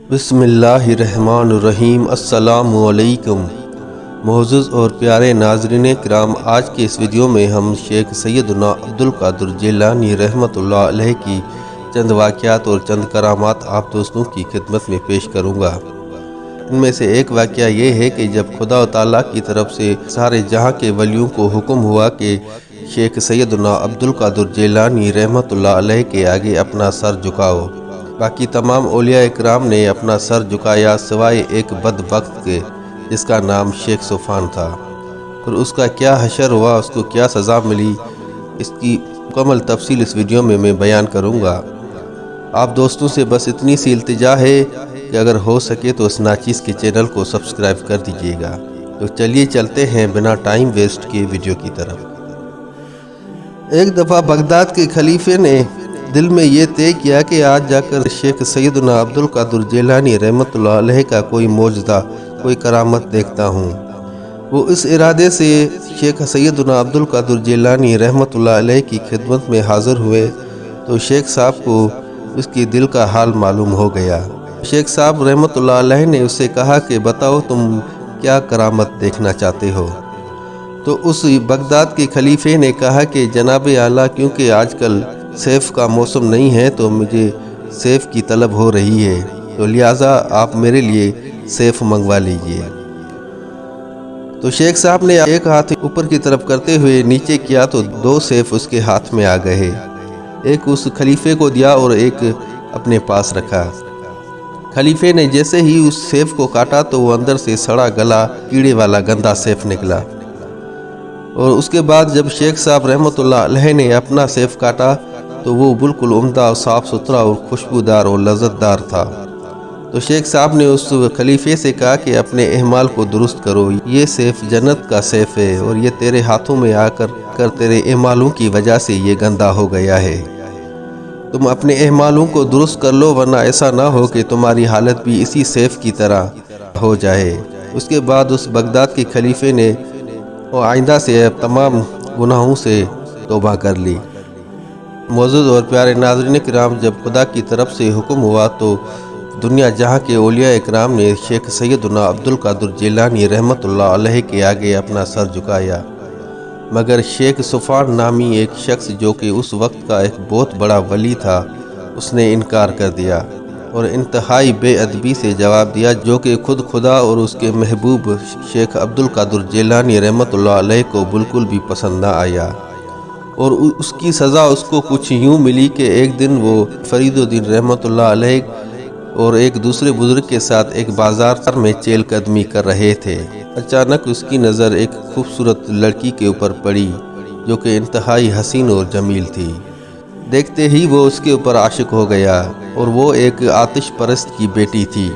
بسم اللہ الرحمن الرحیم۔ السلام علیکم معزز اور پیارے ناظرین کرام، آج کے اس ویڈیو میں ہم شیخ سیدنا عبدالقادر جیلانی رحمۃ اللہ علیہ کی چند واقعات اور چند کرامات آپ دوستوں کی خدمت میں پیش کروں گا۔ ان میں سے ایک واقعہ یہ ہے کہ جب خدا تعالیٰ کی طرف سے سارے جہاں کے ولیوں کو حکم ہوا کہ شیخ سیدنا عبدالقادر جیلانی رحمۃ اللہ علیہ کے آگے اپنا سر جھکاؤ، باقی تمام اولیاء اکرام نے اپنا سر جھکایا سوائے ایک بدبخت کے جس کا نام شیخ صفوان تھا۔ پھر اس کا کیا حشر ہوا، اس کو کیا سزا ملی، اس کی مکمل تفصیل اس ویڈیو میں بیان کروں گا۔ آپ دوستوں سے بس اتنی سی التجا ہے کہ اگر ہو سکے تو اس ناچیز کے چینل کو سبسکرائب کر دیجیے گا۔ تو چلیے چلتے ہیں بنا ٹائم ویسٹ کے ویڈیو کی طرف۔ ایک دفعہ بغداد کے خلیفے نے دل میں یہ طے کیا کہ آج جا کر شیخ سیدنا عبدالقادر جیلانی رحمۃ اللہ علیہ کا کوئی معجزہ، کوئی کرامت دیکھتا ہوں۔ وہ اس ارادے سے شیخ سیدنا عبدالقادر جیلانی رحمۃ اللہ علیہ کی خدمت میں حاضر ہوئے تو شیخ صاحب کو اس کی دل کا حال معلوم ہو گیا۔ شیخ صاحب رحمۃ اللہ علیہ نے اس سے کہا کہ بتاؤ تم کیا کرامت دیکھنا چاہتے ہو؟ تو اس بغداد کے خلیفے نے کہا کہ جناب اعلیٰ، کیونکہ آج کل سیف کا موسم نہیں ہے تو مجھے سیف کی طلب ہو رہی ہے، تو لہٰذا آپ میرے لیے سیف منگوا لیجئے۔ تو شیخ صاحب نے ایک ہاتھ اوپر کی طرف کرتے ہوئے نیچے کیا تو دو سیف اس کے ہاتھ میں آ گئے، ایک اس خلیفے کو دیا اور ایک اپنے پاس رکھا۔ خلیفے نے جیسے ہی اس سیف کو کاٹا تو وہ اندر سے سڑا گلا کیڑے والا گندا سیف نکلا، اور اس کے بعد جب شیخ صاحب رحمۃ اللہ علیہ نے اپنا سیف کاٹا تو وہ بالکل عمدہ اور صاف ستھرا اور خوشبودار اور لذت دار تھا۔ تو شیخ صاحب نے اس خلیفے سے کہا کہ اپنے اعمال کو درست کرو، یہ سیف جنت کا سیف ہے اور یہ تیرے ہاتھوں میں آ کر تیرے اعمالوں کی وجہ سے یہ گندا ہو گیا ہے۔ تم اپنے اعمالوں کو درست کر لو ورنہ ایسا نہ ہو کہ تمہاری حالت بھی اسی سیف کی طرح ہو جائے۔ اس کے بعد اس بغداد کے خلیفے نے آئندہ سے تمام گناہوں سے توبہ کر لی۔ معزز اور پیارے ناظرین کرام، جب خدا کی طرف سے حکم ہوا تو دنیا جہاں کے اولیاء اکرام نے شیخ سیدنا عبدالقادر جیلانی رحمۃ اللہ علیہ کے آگے اپنا سر جھکایا، مگر شیخ صفوان نامی ایک شخص جو کہ اس وقت کا ایک بہت بڑا ولی تھا، اس نے انکار کر دیا اور انتہائی بے ادبی سے جواب دیا، جو کہ خود خدا اور اس کے محبوب شیخ عبدالقادر جیلانی رحمۃ اللہ علیہ کو بالکل بھی پسند نہ آیا۔ اور اس کی سزا اس کو کچھ یوں ملی کہ ایک دن وہ فرید الدین رحمۃ اللہ علیہ اور ایک دوسرے بزرگ کے ساتھ ایک بازار میں چہل قدمی کر رہے تھے۔ اچانک اس کی نظر ایک خوبصورت لڑکی کے اوپر پڑی جو کہ انتہائی حسین اور جمیل تھی۔ دیکھتے ہی وہ اس کے اوپر عاشق ہو گیا، اور وہ ایک آتش پرست کی بیٹی تھی،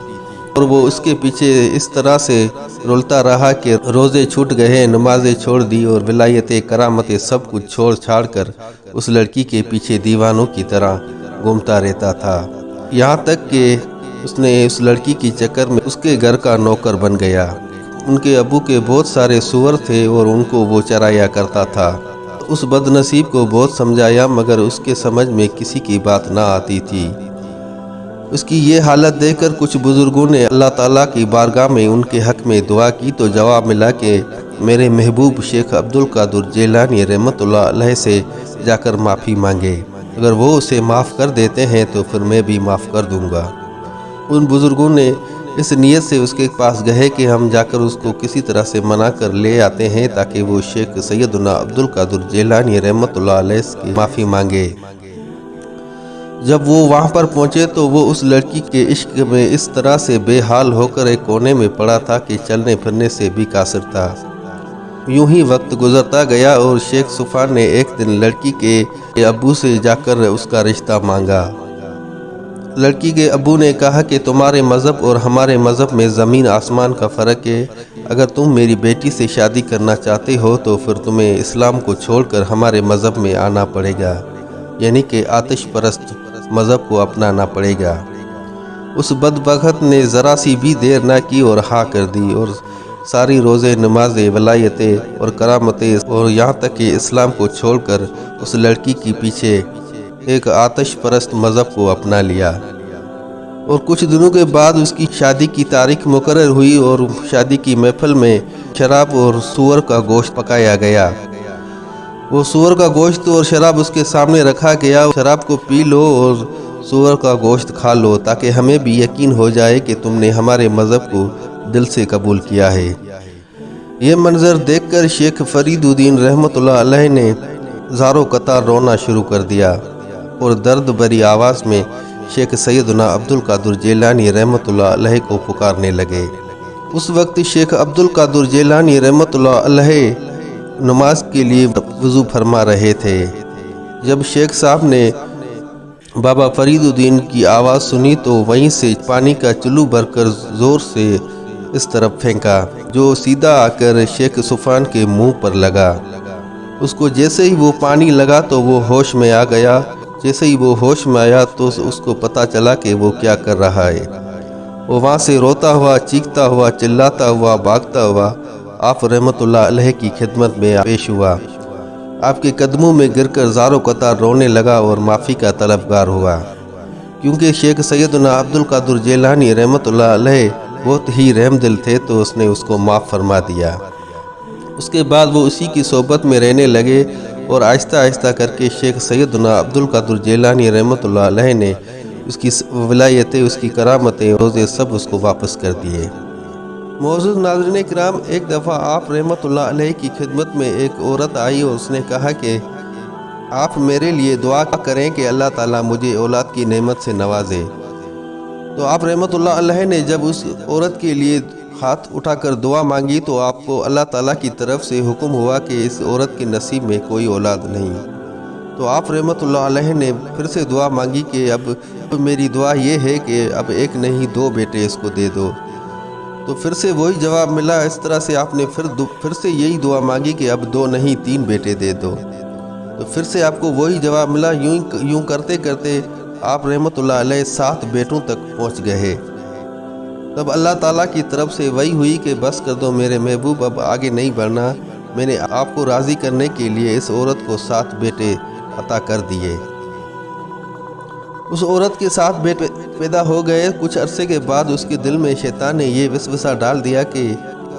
اور وہ اس کے پیچھے اس طرح سے رولتا رہا کہ روزے چھوٹ گئے، نمازیں چھوڑ دی اور ولایتیں کرامتیں سب کچھ چھوڑ چھاڑ کر اس لڑکی کے پیچھے دیوانوں کی طرح گھومتا رہتا تھا، یہاں تک کہ اس نے اس لڑکی کی چکر میں اس کے گھر کا نوکر بن گیا۔ ان کے ابو کے بہت سارے سور تھے اور ان کو وہ چرایا کرتا تھا۔ اس بد نصیب کو بہت سمجھایا مگر اس کے سمجھ میں کسی کی بات نہ آتی تھی۔ اس کی یہ حالت دیکھ کر کچھ بزرگوں نے اللہ تعالیٰ کی بارگاہ میں ان کے حق میں دعا کی تو جواب ملا کہ میرے محبوب شیخ عبدالقادر جیلانی رحمۃ اللہ علیہ سے جا کر معافی مانگے، اگر وہ اسے معاف کر دیتے ہیں تو پھر میں بھی معاف کر دوں گا۔ ان بزرگوں نے اس نیت سے اس کے پاس گئے کہ ہم جا کر اس کو کسی طرح سے منا کر لے آتے ہیں تاکہ وہ شیخ سیدنا عبدالقادر جیلانی رحمۃ اللہ علیہ سے معافی مانگے۔ جب وہ وہاں پر پہنچے تو وہ اس لڑکی کے عشق میں اس طرح سے بے حال ہو کر ایک کونے میں پڑا تھا کہ چلنے پھرنے سے بھی قاصر تھا۔ یوں ہی وقت گزرتا گیا اور شیخ صفوان نے ایک دن لڑکی کے ابو سے جا کر اس کا رشتہ مانگا۔ لڑکی کے ابو نے کہا کہ تمہارے مذہب اور ہمارے مذہب میں زمین آسمان کا فرق ہے، اگر تم میری بیٹی سے شادی کرنا چاہتے ہو تو پھر تمہیں اسلام کو چھوڑ کر ہمارے مذہب میں آنا پڑے گا، یعنی کہ آتش پرست مذہب کو اپنانا پڑے گا۔ اس بدبخت نے ذرا سی بھی دیر نہ کی اور ہاں کر دی، اور ساری روزے نمازیں ولایتیں اور کرامتیں اور یہاں تک کہ اسلام کو چھوڑ کر اس لڑکی کے پیچھے ایک آتش پرست مذہب کو اپنا لیا۔ اور کچھ دنوں کے بعد اس کی شادی کی تاریخ مقرر ہوئی اور شادی کی محفل میں شراب اور سور کا گوشت پکایا گیا۔ وہ سور کا گوشت اور شراب اس کے سامنے رکھا گیا۔ شراب کو پی لو اور سور کا گوشت کھا لو تاکہ ہمیں بھی یقین ہو جائے کہ تم نے ہمارے مذہب کو دل سے قبول کیا ہے۔ یہ منظر دیکھ کر شیخ فرید الدین رحمۃ اللہ علیہ نے زاروں قطار رونا شروع کر دیا اور درد بھری آواز میں شیخ سیدنا عبد القادر جیلانی رحمۃ اللہ علیہ کو پکارنے لگے۔ اس وقت شیخ عبد القادر جیلانی رحمۃ اللہ علیہ نماز کے لیے وضو فرما رہے تھے۔ جب شیخ صاحب نے بابا فرید الدین کی آواز سنی تو وہیں سے پانی کا چلو بھر کر زور سے اس طرف پھینکا جو سیدھا آ کر شیخ صفوان کے منہ پر لگا۔ اس کو جیسے ہی وہ پانی لگا تو وہ ہوش میں آ گیا۔ جیسے ہی وہ ہوش میں آیا تو اس کو پتا چلا کہ وہ کیا کر رہا ہے۔ وہ وہاں سے روتا ہوا، چیختا ہوا، چلاتا ہوا، بھاگتا ہوا آپ رحمۃ اللہ علیہ کی خدمت میں پیش ہوا۔ آپ کے قدموں میں گر کر زاروں قطار رونے لگا اور معافی کا طلبگار ہوا، کیونکہ شیخ سیدنا عبد القادر جیلانی رحمۃ اللہ علیہ بہت ہی رحم دل تھے تو اس نے اس کو معاف فرما دیا۔ اس کے بعد وہ اسی کی صحبت میں رہنے لگے اور آہستہ آہستہ کر کے شیخ سیدنا عبد القادر جیلانی رحمۃ اللہ علیہ نے اس کی ولایتیں، اس کی کرامتیں، روزے سب اس کو واپس کر دیے۔ معزز ناظرین کرام، ایک دفعہ آپ رحمۃ اللہ علیہ کی خدمت میں ایک عورت آئی اور اس نے کہا کہ آپ میرے لیے دعا کریں کہ اللہ تعالیٰ مجھے اولاد کی نعمت سے نوازے۔ تو آپ رحمۃ اللہ علیہ نے جب اس عورت کے لیے ہاتھ اٹھا کر دعا مانگی تو آپ کو اللہ تعالیٰ کی طرف سے حکم ہوا کہ اس عورت کے نصیب میں کوئی اولاد نہیں۔ تو آپ رحمۃ اللہ علیہ نے پھر سے دعا مانگی کہ اب میری دعا یہ ہے کہ اب ایک نہیں 2 بیٹے اس کو دے دو۔ تو پھر سے وہی جواب ملا۔ اس طرح سے آپ نے پھر سے یہی دعا مانگی کہ اب 2 نہیں 3 بیٹے دے دو۔ تو پھر سے آپ کو وہی جواب ملا۔ یوں کرتے کرتے آپ رحمۃ اللہ علیہ 7 بیٹوں تک پہنچ گئے۔ تب اللہ تعالیٰ کی طرف سے وہی ہوئی کہ بس کر دو میرے محبوب، اب آگے نہیں بڑھنا۔ میں نے آپ کو راضی کرنے کے لیے اس عورت کو 7 بیٹے عطا کر دیے۔ اس عورت کے 7 بیٹے پیدا ہو گئے۔ کچھ عرصے کے بعد اس کے دل میں شیطان نے یہ وسوسہ ڈال دیا کہ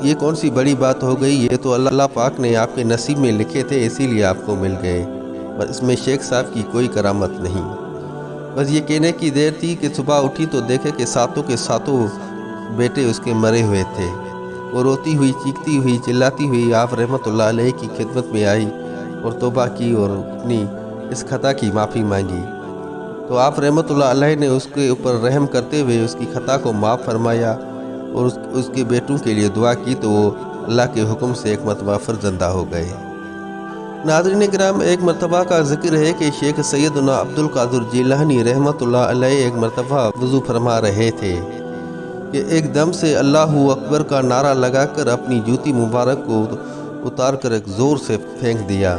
یہ کون سی بڑی بات ہو گئی، یہ تو اللہ پاک نے آپ کے نصیب میں لکھے تھے، اسی لیے آپ کو مل گئے، پر اس میں شیخ صاحب کی کوئی کرامت نہیں۔ بس یہ کہنے کی دیر تھی کہ صبح اٹھی تو دیکھے کہ 7 کے 7 بیٹے اس کے مرے ہوئے تھے۔ وہ روتی ہوئی، چیختی ہوئی، چلاتی ہوئی آپ رحمۃ اللہ علیہ کی خدمت میں آئی اور توبہ کی اور اپنی اس خطا کی معافی مانگی۔ تو آپ رحمۃ اللہ علیہ نے اس کے اوپر رحم کرتے ہوئے اس کی خطا کو معاف فرمایا اور اس کے بیٹوں کے لیے دعا کی تو وہ اللہ کے حکم سے ایک مرتبہ فرزندہ ہو گئے۔ ناظرین کرام، ایک مرتبہ کا ذکر ہے کہ شیخ سیدنا عبد القادر جیلانی رحمۃ اللہ علیہ ایک مرتبہ وضو فرما رہے تھے کہ ایک دم سے اللہ اکبر کا نعرہ لگا کر اپنی جوتی مبارک کو اتار کر ایک زور سے پھینک دیا۔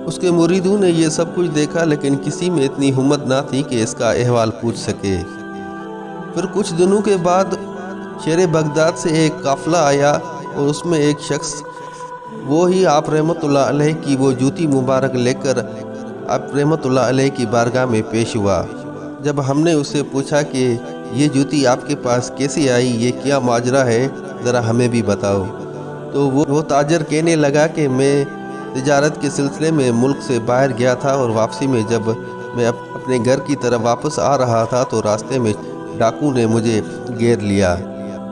اس کے مریدوں نے یہ سب کچھ دیکھا لیکن کسی میں اتنی ہمت نہ تھی کہ اس کا احوال پوچھ سکے۔ پھر کچھ دنوں کے بعد شہر بغداد سے ایک قافلہ آیا اور اس میں ایک شخص وہی آپ رحمۃ اللہ علیہ کی وہ جوتی مبارک لے کر آپ رحمۃ اللہ علیہ کی بارگاہ میں پیش ہوا۔ جب ہم نے اسے پوچھا کہ یہ جوتی آپ کے پاس کیسے آئی، یہ کیا ماجرا ہے، ذرا ہمیں بھی بتاؤ، تو وہ تاجر کہنے لگا کہ میں تجارت کے سلسلے میں ملک سے باہر گیا تھا اور واپسی میں جب میں اپنے گھر کی طرف واپس آ رہا تھا تو راستے میں ڈاکو نے مجھے گھیر لیا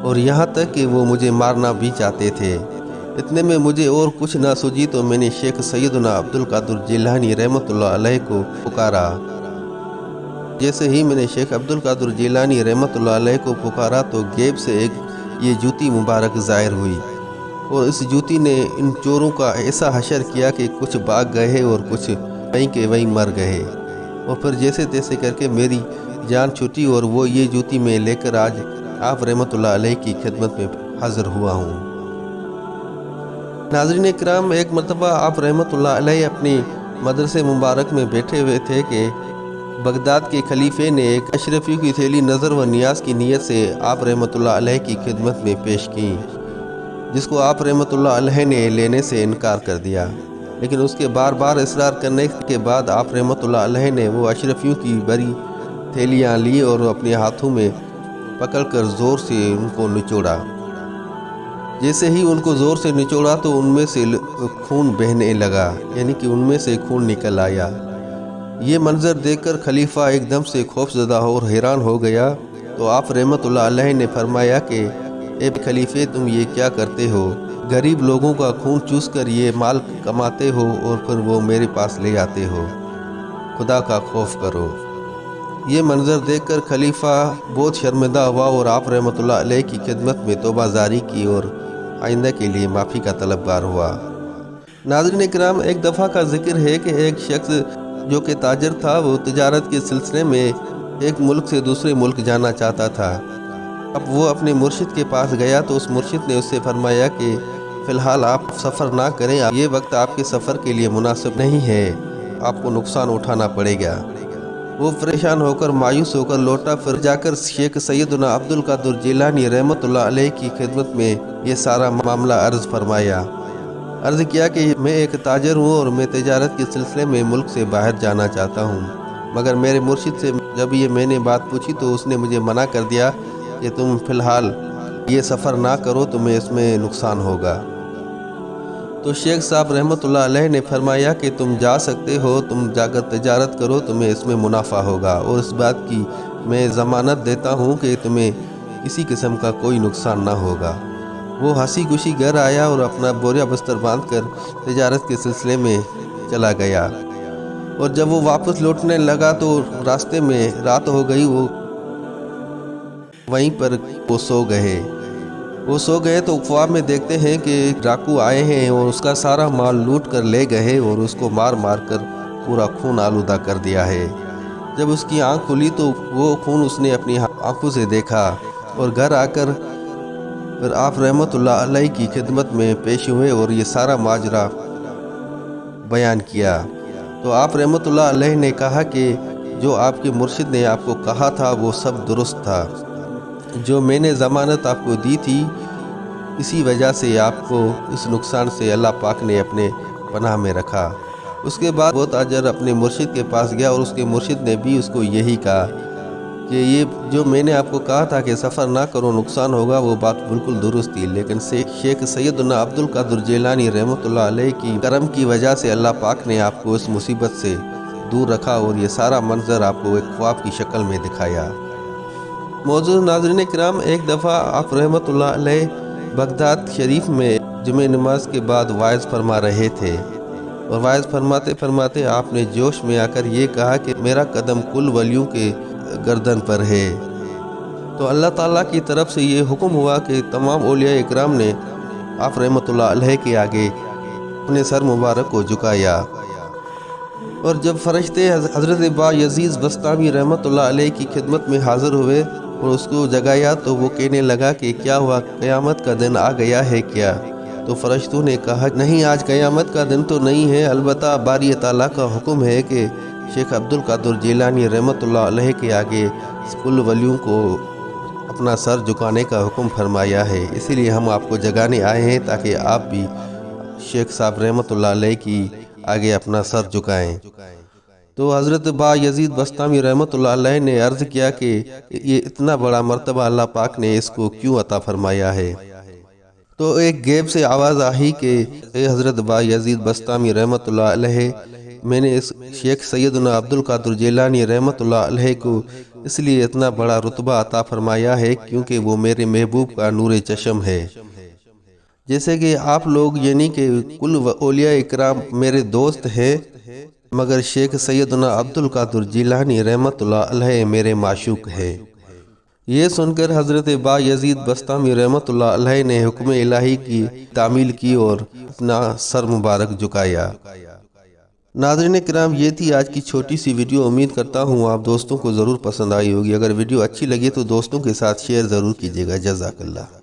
اور یہاں تک کہ وہ مجھے مارنا بھی چاہتے تھے۔ اتنے میں مجھے اور کچھ نہ سوجی تو میں نے شیخ سیدنا عبد القادر جیلانی رحمۃ اللہ علیہ کو پکارا۔ جیسے ہی میں نے شیخ عبد القادر جیلانی رحمۃ اللہ علیہ کو پکارا تو غیب سے ایک یہ جوتی مبارک ظاہر ہوئی اور اس جوتی نے ان چوروں کا ایسا حشر کیا کہ کچھ بھاگ گئے اور کچھ وہیں کے وہیں مر گئے، اور پھر جیسے تیسے کر کے میری جان چھوٹی اور وہ یہ جوتی میں لے کر آج آپ رحمۃ اللہ علیہ کی خدمت میں حاضر ہوا ہوں۔ ناظرین کرام، ایک مرتبہ آپ رحمۃ اللہ علیہ اپنی مدرسے مبارک میں بیٹھے ہوئے تھے کہ بغداد کے خلیفے نے ایک اشرفی کی تھیلی نظر و نیاز کی نیت سے آپ رحمۃ اللہ علیہ کی خدمت میں پیش کی، جس کو آپ رحمۃ اللہ علیہ نے لینے سے انکار کر دیا، لیکن اس کے بار بار اصرار کرنے کے بعد آپ رحمۃ اللہ علیہ نے وہ اشرفیوں کی بڑی تھیلیاں لی اور اپنے ہاتھوں میں پکڑ کر زور سے ان کو نچوڑا۔ جیسے ہی ان کو زور سے نچوڑا تو ان میں سے خون بہنے لگا، یعنی کہ ان میں سے خون نکل آیا۔ یہ منظر دیکھ کر خلیفہ ایک دم سے خوفزدہ اور حیران ہو گیا۔ تو آپ رحمت اللہ علیہ نے فرمایا کہ اے خلیفے، تم یہ کیا کرتے ہو؟ غریب لوگوں کا خون چوس کر یہ مال کماتے ہو اور پھر وہ میرے پاس لے آتے ہو، خدا کا خوف کرو۔ یہ منظر دیکھ کر خلیفہ بہت شرمندہ ہوا اور آپ رحمت اللہ علیہ کی خدمت میں توبہ جاری کی اور آئندہ کے لیے معافی کا طلبگار ہوا۔ ناظرین کرام، ایک دفعہ کا ذکر ہے کہ ایک شخص جو کہ تاجر تھا، وہ تجارت کے سلسلے میں ایک ملک سے دوسرے ملک جانا چاہتا تھا۔ اب وہ اپنے مرشد کے پاس گیا تو اس مرشد نے اس سے فرمایا کہ فی الحال آپ سفر نہ کریں، یہ وقت آپ کے سفر کے لیے مناسب نہیں ہے، آپ کو نقصان اٹھانا پڑے گا۔ وہ پریشان ہو کر مایوس ہو کر لوٹا، پھر جا کر شیخ سیدنا عبد القادر جیلانی رحمت اللہ علیہ کی خدمت میں یہ سارا معاملہ عرض فرمایا۔ عرض کیا کہ میں ایک تاجر ہوں اور میں تجارت کے سلسلے میں ملک سے باہر جانا چاہتا ہوں، مگر میرے مرشد سے جب یہ میں نے بات پوچھی تو اس نے مجھے منع کر دیا کہ تم فی الحال یہ سفر نہ کرو، تمہیں اس میں نقصان ہوگا۔ تو شیخ صاحب رحمت اللہ علیہ نے فرمایا کہ تم جا سکتے ہو، تم جا کر تجارت کرو، تمہیں اس میں منافع ہوگا، اور اس بات کی میں ضمانت دیتا ہوں کہ تمہیں کسی قسم کا کوئی نقصان نہ ہوگا۔ وہ ہنسی خوشی گھر آیا اور اپنا بوریا بستر باندھ کر تجارت کے سلسلے میں چلا گیا، اور جب وہ واپس لوٹنے لگا تو راستے میں رات ہو گئی۔ وہ وہیں پر وہ سو گئے تو خواب میں دیکھتے ہیں کہ ڈاکو آئے ہیں اور اس کا سارا مال لوٹ کر لے گئے اور اس کو مار مار کر پورا خون آلودہ کر دیا ہے۔ جب اس کی آنکھ کھلی تو وہ خون اس نے اپنی آنکھوں سے دیکھا، اور گھر آ کر پھر آپ رحمت اللہ علیہ کی خدمت میں پیش ہوئے اور یہ سارا ماجرا بیان کیا۔ تو آپ رحمت اللہ علیہ نے کہا کہ جو آپ کے مرشد نے آپ کو کہا تھا وہ سب درست تھا، جو میں نے ضمانت آپ کو دی تھی، اسی وجہ سے آپ کو اس نقصان سے اللہ پاک نے اپنے پناہ میں رکھا۔ اس کے بعد وہ تاجر اپنے مرشد کے پاس گیا اور اس کے مرشد نے بھی اس کو یہی کہا کہ یہ جو میں نے آپ کو کہا تھا کہ سفر نہ کرو، نقصان ہوگا، وہ بات بالکل درست تھی، لیکن شیخ سیدنا عبد القادر جیلانی رحمت اللہ علیہ کی کرم کی وجہ سے اللہ پاک نے آپ کو اس مصیبت سے دور رکھا اور یہ سارا منظر آپ کو ایک خواب کی شکل میں دکھایا۔ معزز ناظرین کرام، ایک دفعہ آپ رحمت اللہ علیہ بغداد شریف میں جمعہ نماز کے بعد وعظ فرما رہے تھے، اور وعظ فرماتے فرماتے آپ نے جوش میں آ کر یہ کہا کہ میرا قدم کل ولیوں کے گردن پر ہے۔ تو اللہ تعالیٰ کی طرف سے یہ حکم ہوا کہ تمام اولیاء اکرام نے آپ رحمت اللہ علیہ کے آگے اپنے سر مبارک کو جھکایا، اور جب فرشتے حضرت با یزید بسطامی رحمت اللہ علیہ کی خدمت میں حاضر ہوئے اور اس کو جگایا تو وہ کہنے لگا کہ کیا ہوا، قیامت کا دن آ گیا ہے کیا؟ تو فرشتوں نے کہا نہیں، آج قیامت کا دن تو نہیں ہے، البتہ باری تعالیٰ کا حکم ہے کہ شیخ عبد القادر جیلانی رحمت اللہ علیہ کے آگے کل ولیوں کو اپنا سر جھکانے کا حکم فرمایا ہے، اسی لیے ہم آپ کو جگانے آئے ہیں تاکہ آپ بھی شیخ صاحب رحمت اللہ علیہ کی آگے اپنا سر جھکائیں۔ تو حضرت با یزید بسطامی رحمت اللہ علیہ نے عرض کیا کہ یہ اتنا بڑا مرتبہ اللہ پاک نے اس کو کیوں عطا فرمایا ہے؟ تو ایک غیب سے آواز آئی کہ اے حضرت با یزید بسطامی رحمت اللہ علیہ، میں نے اس شیخ سیدنا عبد القادر جیلانی رحمت اللہ علیہ کو اس لیے اتنا بڑا رتبہ عطا فرمایا ہے کیونکہ وہ میرے محبوب کا نور چشم ہے۔ جیسے کہ آپ لوگ یعنی کہ کل اولیاء اکرام میرے دوست ہیں، مگر شیخ سیدنا عبد القادر جیلانی رحمت اللہ علیہ میرے معشوق ہے۔ یہ سن کر حضرت با یزید بسطامی رحمت اللہ علیہ نے حکم الہی کی تعمیل کی اور اپنا سر مبارک جھکایا۔ ناظرین کرام، یہ تھی آج کی چھوٹی سی ویڈیو، امید کرتا ہوں آپ دوستوں کو ضرور پسند آئی ہوگی۔ اگر ویڈیو اچھی لگی تو دوستوں کے ساتھ شیئر ضرور کیجیے گا۔ جزاک اللہ۔